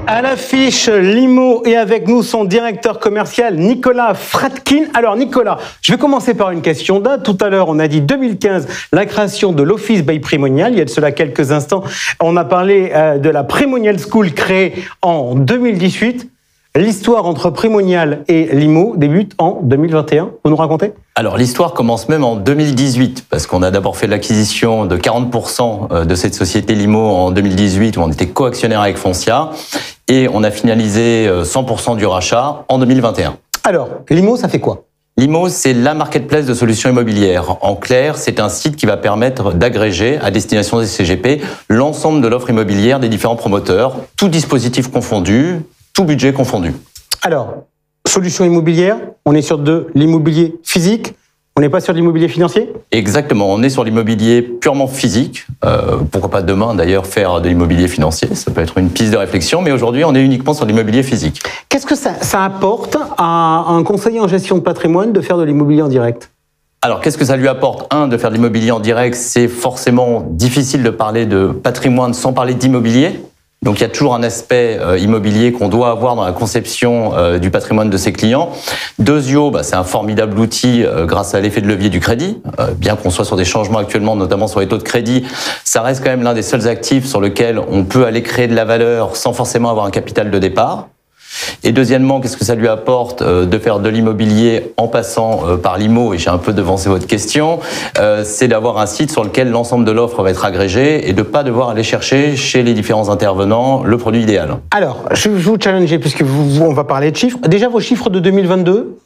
À l'affiche, Limo et avec nous son directeur commercial Nicolas Fratkin. Alors Nicolas, je vais commencer par une question date. Tout à l'heure, on a dit 2015, la création de l'Office by Primonial. Il y a de cela quelques instants, on a parlé de la Primonial School créée en 2018. L'histoire entre Primonial et Limo débute en 2021. Vous nous racontez ? Alors l'histoire commence même en 2018, parce qu'on a d'abord fait l'acquisition de 40% de cette société Limo en 2018, où on était coactionnaire avec Foncia, et on a finalisé 100% du rachat en 2021. Alors, Limo, ça fait quoi ? Limo, c'est la marketplace de solutions immobilières. En clair, c'est un site qui va permettre d'agréger à destination des CGP l'ensemble de l'offre immobilière des différents promoteurs, tout dispositif confondu, tout budget confondu. Alors, solution immobilière, on est sur de l'immobilier physique, on n'est pas sur de l'immobilier financier ? Exactement, on est sur l'immobilier purement physique. Pourquoi pas demain d'ailleurs faire de l'immobilier financier, ça peut être une piste de réflexion, mais aujourd'hui on est uniquement sur l'immobilier physique. Qu'est-ce que ça apporte à un conseiller en gestion de patrimoine de faire de l'immobilier en direct ? Alors, qu'est-ce que ça lui apporte ? De faire de l'immobilier en direct, c'est forcément difficile de parler de patrimoine sans parler d'immobilier. Donc il y a toujours un aspect immobilier qu'on doit avoir dans la conception du patrimoine de ses clients. Deuxio, c'est un formidable outil grâce à l'effet de levier du crédit. Bien qu'on soit sur des changements actuellement, notamment sur les taux de crédit, ça reste quand même l'un des seuls actifs sur lequel on peut aller créer de la valeur sans forcément avoir un capital de départ. Et deuxièmement, qu'est-ce que ça lui apporte de faire de l'immobilier en passant par Limo, et j'ai un peu devancé votre question, c'est d'avoir un site sur lequel l'ensemble de l'offre va être agrégé et de ne pas devoir aller chercher chez les différents intervenants le produit idéal. Alors, je vais vous challenger puisque on va parler de chiffres. Déjà, vos chiffres de 2022,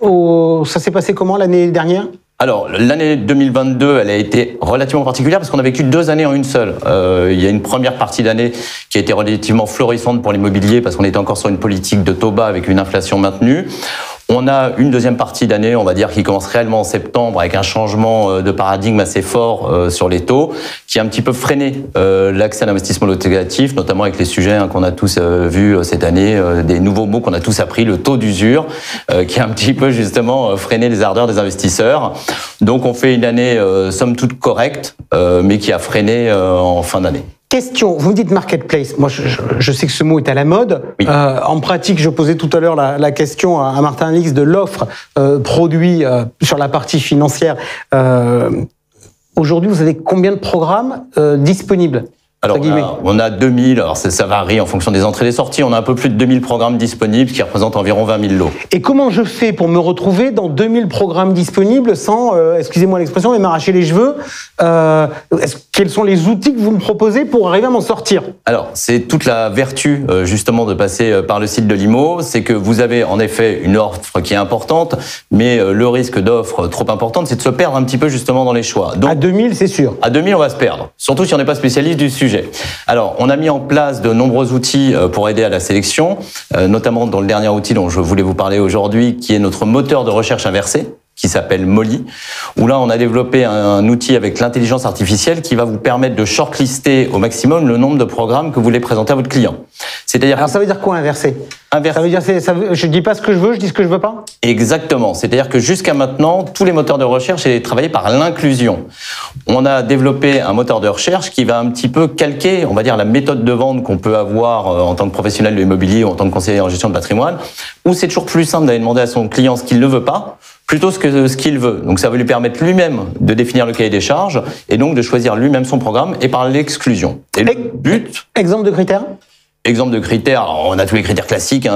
ça s'est passé comment l'année dernière ? Alors, l'année 2022, elle a été relativement particulière parce qu'on a vécu 2 années en une seule. Il y a une première partie d'année qui a été relativement florissante pour l'immobilier parce qu'on était encore sur une politique de taux bas avec une inflation maintenue. On a une deuxième partie d'année, on va dire, qui commence réellement en septembre avec un changement de paradigme assez fort sur les taux, qui a un petit peu freiné l'accès à l'investissement locatif, notamment avec les sujets qu'on a tous vus cette année, des nouveaux mots qu'on a tous appris, le taux d'usure, qui a un petit peu justement freiné les ardeurs des investisseurs. Donc on fait une année somme toute correcte, mais qui a freiné en fin d'année. Question, vous me dites marketplace, moi je sais que ce mot est à la mode. Oui. En pratique, je posais tout à l'heure la question à Martin Alix de l'offre produit sur la partie financière. Aujourd'hui, vous avez combien de programmes disponibles ? Alors, on a 2000, alors ça varie en fonction des entrées et des sorties, on a un peu plus de 2000 programmes disponibles qui représentent environ 20 000 lots. Et comment je fais pour me retrouver dans 2000 programmes disponibles sans, excusez-moi l'expression, mais m'arracher les cheveux quels sont les outils que vous me proposez pour arriver à m'en sortir ? Alors, c'est toute la vertu justement de passer par le site de Limo, c'est que vous avez en effet une offre qui est importante, mais le risque d'offre trop importante, c'est de se perdre un petit peu justement dans les choix. Donc, à 2000, c'est sûr. À 2000, on va se perdre, surtout si on n'est pas spécialiste du sujet. Alors, on a mis en place de nombreux outils pour aider à la sélection, notamment dans le dernier outil dont je voulais vous parler aujourd'hui, qui est notre moteur de recherche inversé, qui s'appelle Molly, où là, on a développé un outil avec l'intelligence artificielle qui va vous permettre de shortlister au maximum le nombre de programmes que vous voulez présenter à votre client. C'est-à-dire. Alors, ça veut dire quoi, inverser ? Ça veut dire, je dis pas ce que je veux, je dis ce que je veux pas ? Exactement. C'est-à-dire que jusqu'à maintenant, tous les moteurs de recherche étaient travaillés par l'inclusion. On a développé un moteur de recherche qui va un petit peu calquer, on va dire, la méthode de vente qu'on peut avoir en tant que professionnel de l'immobilier ou en tant que conseiller en gestion de patrimoine, où c'est toujours plus simple d'aller demander à son client ce qu'il ne veut pas, plutôt que ce qu'il veut. Donc ça va lui permettre lui-même de définir le cahier des charges et donc de choisir lui-même son programme et par l'exclusion. Et le but... Exemple de critères ? Exemple de critères, alors on a tous les critères classiques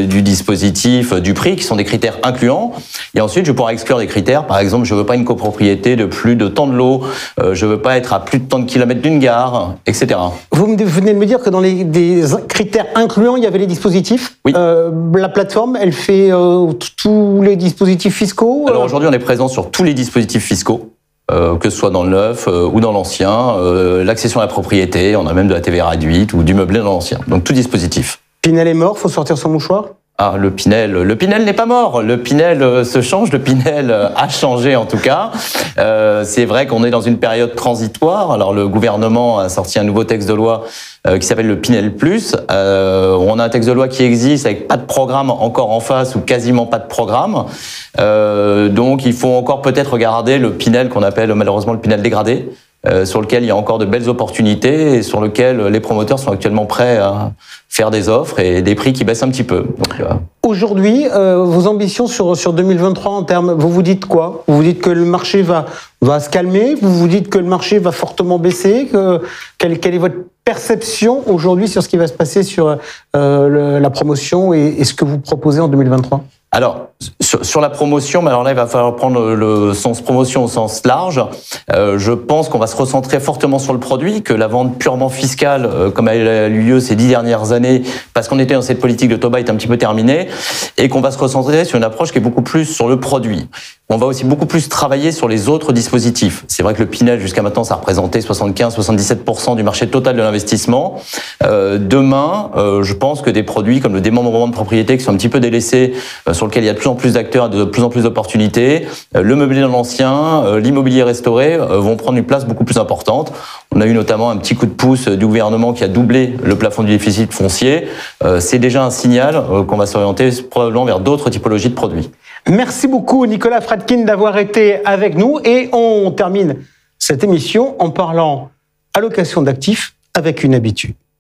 du dispositif, du prix, qui sont des critères incluants. Et ensuite, je vais pouvoir exclure des critères. Par exemple, je veux pas une copropriété de plus de tant de lots, je veux pas être à plus de tant de kilomètres d'une gare, etc. Vous venez de me dire que dans des critères incluants, il y avait les dispositifs. Oui. La plateforme, elle fait tous les dispositifs fiscaux. Alors aujourd'hui, on est présent sur tous les dispositifs fiscaux. Que ce soit dans le neuf ou dans l'ancien, l'accession à la propriété, on a même de la TVA réduite ou du meublé dans l'ancien. Donc tout dispositif. Pinel est mort, faut sortir son mouchoir ? Ah, le Pinel n'est pas mort. Le Pinel se change. Le Pinel a changé en tout cas. C'est vrai qu'on est dans une période transitoire. Alors le gouvernement a sorti un nouveau texte de loi qui s'appelle le Pinel Plus. On a un texte de loi qui existe avec pas de programme encore en face ou quasiment pas de programme. Donc il faut encore peut-être regarder le Pinel qu'on appelle malheureusement le Pinel dégradé, sur lequel il y a encore de belles opportunités et sur lequel les promoteurs sont actuellement prêts à faire des offres et des prix qui baissent un petit peu. Donc, aujourd'hui, vos ambitions sur 2023 en termes, vous vous dites quoi? Vous vous dites que le marché va se calmer? Vous vous dites que le marché va fortement baisser? Quelle est votre perception aujourd'hui sur ce qui va se passer sur la promotion et ce que vous proposez en 2023? Alors, sur la promotion, mais alors là, il va falloir prendre le sens promotion au sens large. Je pense qu'on va se recentrer fortement sur le produit, que la vente purement fiscale, comme elle a eu lieu ces 10 dernières années, parce qu'on était dans cette politique de taux bas, est un petit peu terminée, et qu'on va se recentrer sur une approche qui est beaucoup plus sur le produit. On va aussi beaucoup plus travailler sur les autres dispositifs. C'est vrai que le Pinel, jusqu'à maintenant, ça représentait 75-77% du marché total de l'investissement. Demain, je pense que des produits comme le démembrement de propriété, qui sont un petit peu délaissés, sur lequel il y a de plus en plus d'acteurs et de plus en plus d'opportunités, le meublé dans l'ancien, l'immobilier restauré, vont prendre une place beaucoup plus importante. On a eu notamment un petit coup de pouce du gouvernement qui a doublé le plafond du déficit foncier. C'est déjà un signal qu'on va s'orienter probablement vers d'autres typologies de produits. Merci beaucoup Nicolas Fradkin d'avoir été avec nous et on termine cette émission en parlant allocation d'actifs avec une habitude.